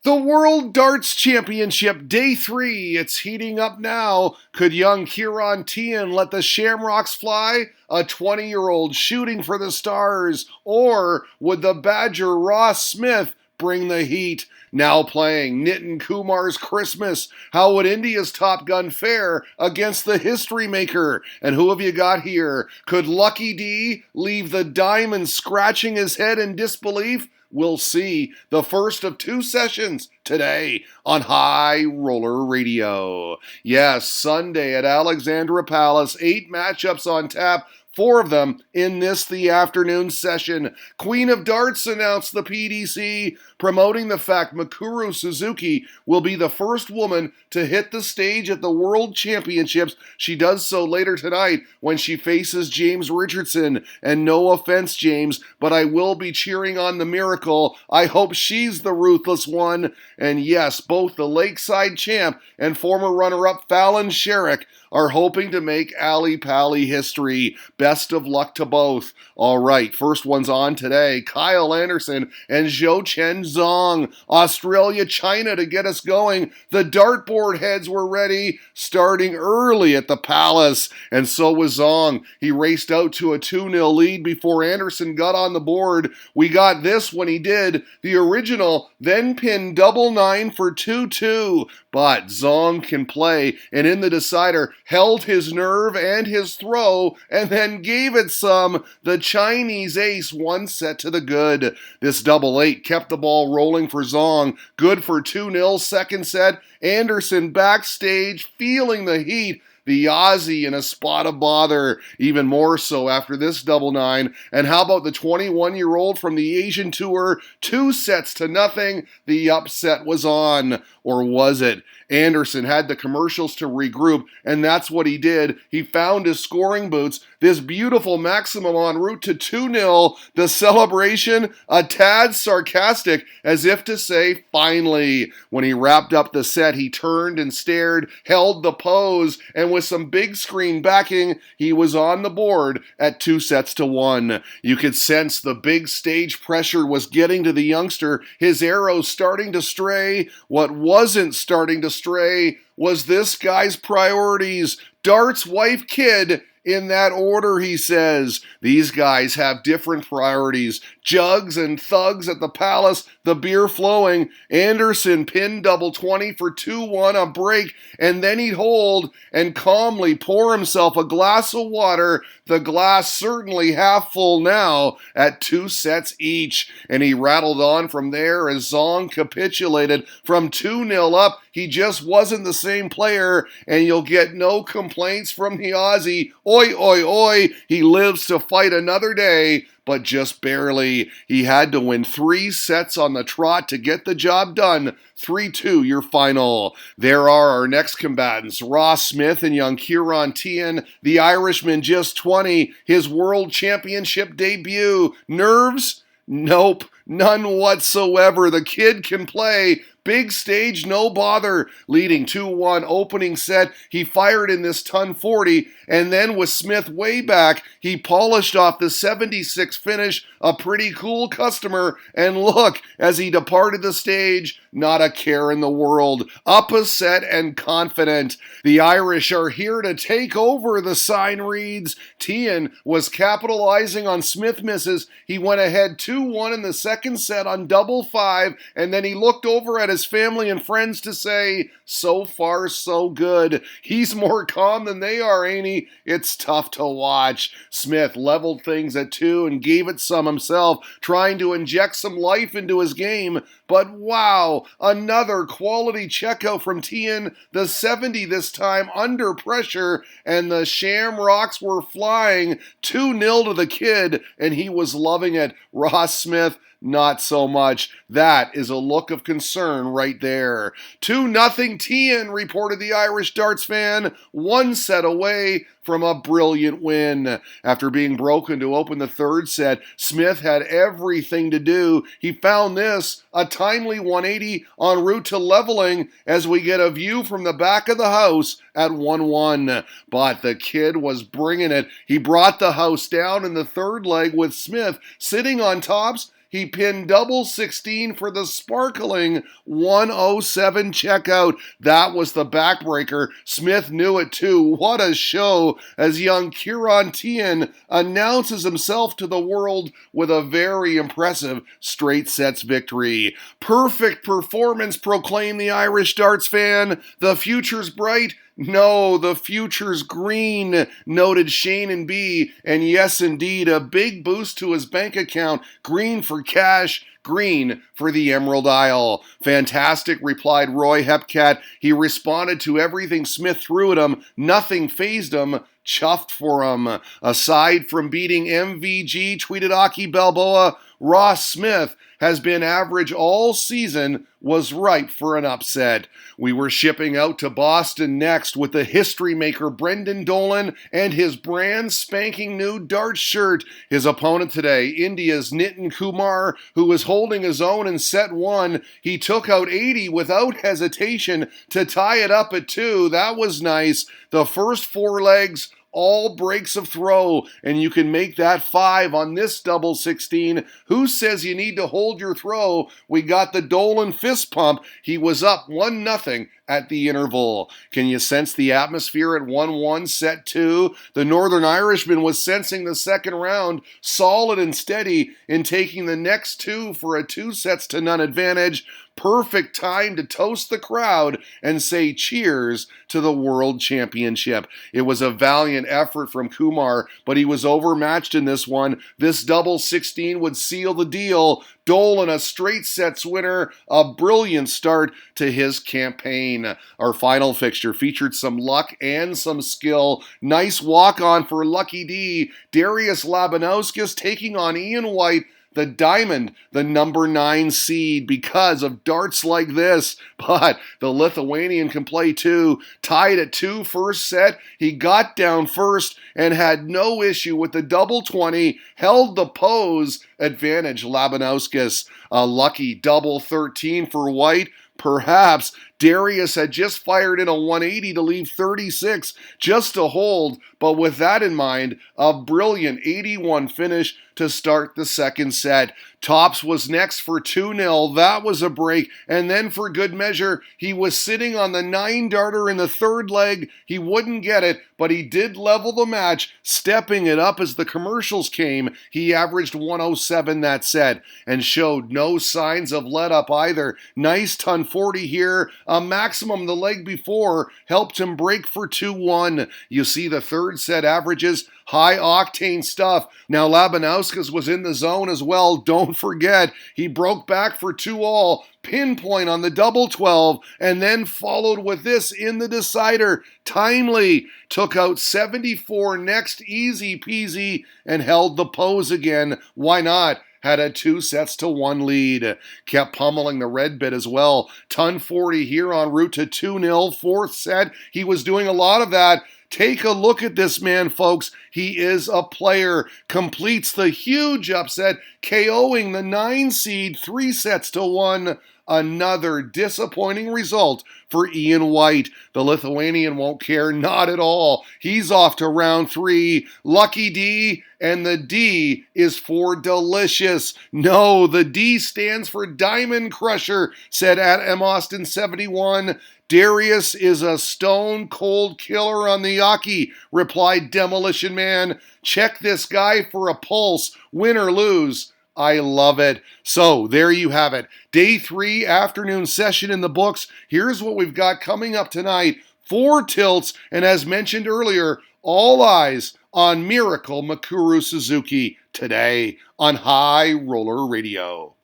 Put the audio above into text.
The World Darts Championship, Day 3, it's heating up now. Could young Kieran Tian let the Shamrocks fly? A 20-year-old shooting for the stars? Or would the Badger Ross Smith bring the heat? Now playing Nitin Kumar's Christmas. How would India's Top Gun fare against the history maker? And who have you got here? Could Lucky D leave the diamond scratching his head in disbelief? We'll see. The first of 2 sessions today on High Roller Radio. Yes, Sunday at Alexandra Palace, 8 matchups on tap. 4 of them in the afternoon session. Queen of Darts announced the PDC, promoting the fact Mikuru Suzuki will be the first woman to hit the stage at the World Championships. She does so later tonight when she faces James Richardson. And no offense, James, but I will be cheering on the miracle. I hope she's the ruthless one. And yes, both the Lakeside champ and former runner-up Fallon Sherrick are hoping to make Ali Pali history. Best of luck to both. All right, first one's on today. Kyle Anderson and Zhou Chen Zhang. Australia, China to get us going. The dartboard heads were ready, starting early at the Palace. And so was Zhang. He raced out to a 2-0 lead before Anderson got on the board. We got this when he did. The original then pinned double 9 for 2-2. But Zhang can play, and in the decider, held his nerve and his throw, and then gave it some. The Chinese ace 1 set to the good. This double 8 kept the ball rolling for Zhang. Good for 2-0 second set. Anderson backstage feeling the heat. The Aussie in a spot of bother, even more so after this double 9. And how about the 21-year-old from the Asian Tour? 2 sets to nothing. The upset was on. Or was it? Anderson had the commercials to regroup, and that's what he did. He found his scoring boots. This beautiful maximum en route to 2-0. The celebration, a tad sarcastic, as if to say, finally. When he wrapped up the set, he turned and stared, held the pose, and with some big screen backing, he was on the board at 2 sets to 1. You could sense the big stage pressure was getting to the youngster. His arrows starting to stray. What wasn't starting to stray was this guy's priorities. Darts, wife, kid, in that order, he says. These guys have different priorities. Jugs and thugs at the Palace, the beer flowing. Anderson pinned double 20 for 2-1 a break, and then he'd hold and calmly pour himself a glass of water, the glass certainly half full now, at 2 sets each. And he rattled on from there as Zhang capitulated. From 2-0 up, he just wasn't the same player, and you'll get no complaints from the Aussie. Oi, oi, oi, he lives to fight another day, but just barely. He had to win 3 sets on the trot to get the job done. 3-2 your final. There are our next combatants, Ross Smith and young Kieran Tian, the Irishman just 20, his world championship debut. Nerves? Nope, none whatsoever. The kid can play. Big stage, no bother. Leading 2-1 opening set, he fired in this ton 40, and then with Smith way back, he polished off the 76 finish, a pretty cool customer, and look, as he departed the stage, not a care in the world. Up a set and confident. The Irish are here to take over, the sign reads. Tian was capitalizing on Smith misses. He went ahead 2-1 in the second set on double 5, and then he looked over at his family and friends to say, so far so good. He's more calm than they are, ain't he? It's tough to watch. Smith leveled things at 2 and gave it some himself, trying to inject some life into his game. But wow, another quality checkout from Tian, the 70 this time under pressure, and the Shamrocks were flying. 2-0 to the kid, and he was loving it. Ross Smith, not so much. That is a look of concern right there. 2-0 Tian, reported the Irish darts fan, 1 set away from a brilliant win. After being broken to open the third set, Smith had everything to do. He found this, a timely 180 en route to leveling as we get a view from the back of the house at 1-1. But the kid was bringing it. He brought the house down in the third leg with Smith sitting on tops. He pinned double 16 for the sparkling 107 checkout. That was the backbreaker. Smith knew it too. What a show as young Kieran Tian announces himself to the world with a very impressive straight sets victory. Perfect performance, proclaimed the Irish darts fan. The future's bright. No, the future's green, noted Shane B. And yes, indeed, a big boost to his bank account. Green for cash, green for the Emerald Isle. Fantastic, replied Roy Hepcat. He responded to everything Smith threw at him. Nothing fazed him. Chuffed for him. Aside from beating MVG, tweeted Aki Balboa, Ross Smith has been average all season, was ripe for an upset. We were shipping out to Boston next with the history maker Brendan Dolan and his brand spanking new dart shirt. His opponent today, India's Nitin Kumar, who was holding his own in set 1. He took out 80 without hesitation to tie it up at 2. That was nice. The first 4 legs, all breaks of throw, and you can make that 5 on this double 16. Who says you need to hold your throw? We got the Dolan fist pump. He was up 1-0 at the interval. Can you sense the atmosphere at 1-1 set 2? The Northern Irishman was sensing the second round, solid and steady in taking the next 2 for a 2-0 advantage. Perfect time to toast the crowd and say cheers to the World Championship. It was a valiant effort from Kumar, but he was overmatched in this one. This double 16 would seal the deal. Dolan, a straight sets winner, a brilliant start to his campaign. Our final fixture featured some luck and some skill. Nice walk-on for Lucky D. Darius Labanauskas taking on Ian White, the diamond, the number 9 seed, because of darts like this. But the Lithuanian can play too. Tied at 2 first set. He got down first and had no issue with the double 20. Held the pose. Advantage Labanauskas. A lucky double 13 for White. Perhaps Darius had just fired in a 180 to leave 36 just to hold, but with that in mind, a brilliant 81 finish to start the second set. Tops was next for 2-0. That was a break. And then for good measure, he was sitting on the 9-darter in the third leg. He wouldn't get it, but he did level the match, stepping it up as the commercials came. He averaged 107 that set and showed no signs of let up either. Nice ton 40 here. A maximum the leg before helped him break for 2-1. You see the third set averages, high octane stuff. Now Labanauskas was in the zone as well. Don't forget, he broke back for 2-all. Pinpoint on the double 12, and then followed with this in the decider. Timely took out 74 next, easy peasy, and held the pose again. Why not? Had a 2-1 lead. Kept pummeling the red bit as well. Ton 40 here en route to 2-0. Fourth set, he was doing a lot of that. Take a look at this man, folks. He is a player. Completes the huge upset, KOing the 9 seed 3-1. Another disappointing result for Ian White. The Lithuanian won't care, not at all. He's off to round 3. Lucky D, and the D is for delicious. No, the D stands for Diamond Crusher, said at M. Austin 71. Darius is a stone-cold killer on the Yaki, replied Demolition Man. Check this guy for a pulse, win or lose. I love it. So there you have it. Day 3 afternoon session in the books. Here's what we've got coming up tonight. 4 tilts, and as mentioned earlier, all eyes on Miracle Mikuru Suzuki today on High Roller Radio.